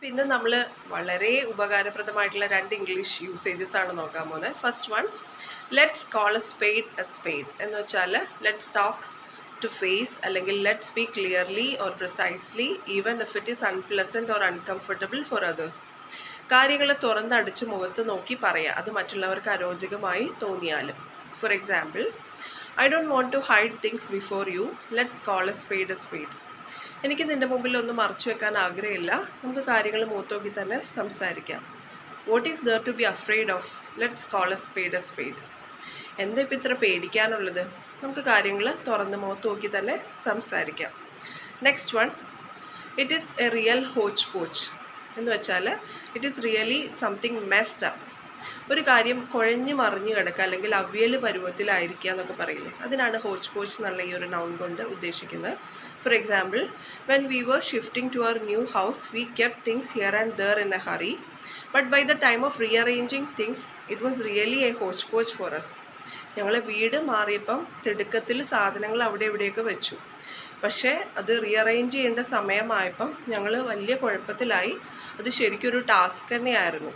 ഇന്ന് നമ്മൾ വളരെ ഉപകാരപ്രദമായിട്ടുള്ള രണ്ട് ഇംഗ്ലീഷ് യൂസേജസ് ആണ് നോക്കാൻ പോകുന്നത്. First one, let's call a spade എന്ന് വെച്ചാൽ ലെറ്റ്സ് ടോക്ക് ടു ഫേസ് അല്ലെങ്കിൽ let's speak clearly or precisely even if it is unpleasant or uncomfortable for others. കാര്യങ്ങൾ തുറന്നടിച്ച് മുഖത്ത് നോക്കി പറയുക, അത് മറ്റുള്ളവർക്ക് അരോചകമായി തോന്നിയാലും. For example, I don't want to hide things before you, let's call a spade. എനിക്ക് നിൻ്റെ മുമ്പിൽ ഒന്നും മറച്ചു വെക്കാൻ ആഗ്രഹമില്ല, നമുക്ക് കാര്യങ്ങൾ മൂത്തോക്കി തന്നെ സംസാരിക്കാം. What is there to be afraid of, let's call a spade. എന്താ ഇപ്പം ഇത്ര പേടിക്കാനുള്ളത്, നമുക്ക് കാര്യങ്ങൾ തുറന്ന് മുഖത്ത് നോക്കി തന്നെ സംസാരിക്കാം. Next one, it is a real hotchpotch എന്ന് വെച്ചാൽ it is really something messed up. ഒരു കാര്യം കുഴഞ്ഞു മറിഞ്ഞു കിടക്കുക അല്ലെങ്കിൽ അവിയൽ പരുവത്തിലായിരിക്കുക എന്നൊക്കെ പറയില്ലേ, അതിനാണ് ഹോച്ച് പോച്ച് എന്നുള്ള ഈ ഒരു നൗൺ കൊണ്ട് ഉദ്ദേശിക്കുന്നത്. For example, when we were shifting to our new house we kept things here and there in a hurry, but by the time of rearranging things it was really a hotchpotch for us. ഞങ്ങൾ വീട് മാറിയപ്പം തിടുക്കത്തിൽ സാധനങ്ങൾ അവിടെ ഇവിടെയൊക്കെ വെച്ചു, പക്ഷേ അത് rearrange ചെയ്യേണ്ട സമയമായപ്പം ഞങ്ങൾ വലിയ കുഴപ്പത്തിലായി. അത് ശരിക്കൊരു ടാസ്ക് തന്നെയായിരുന്നു.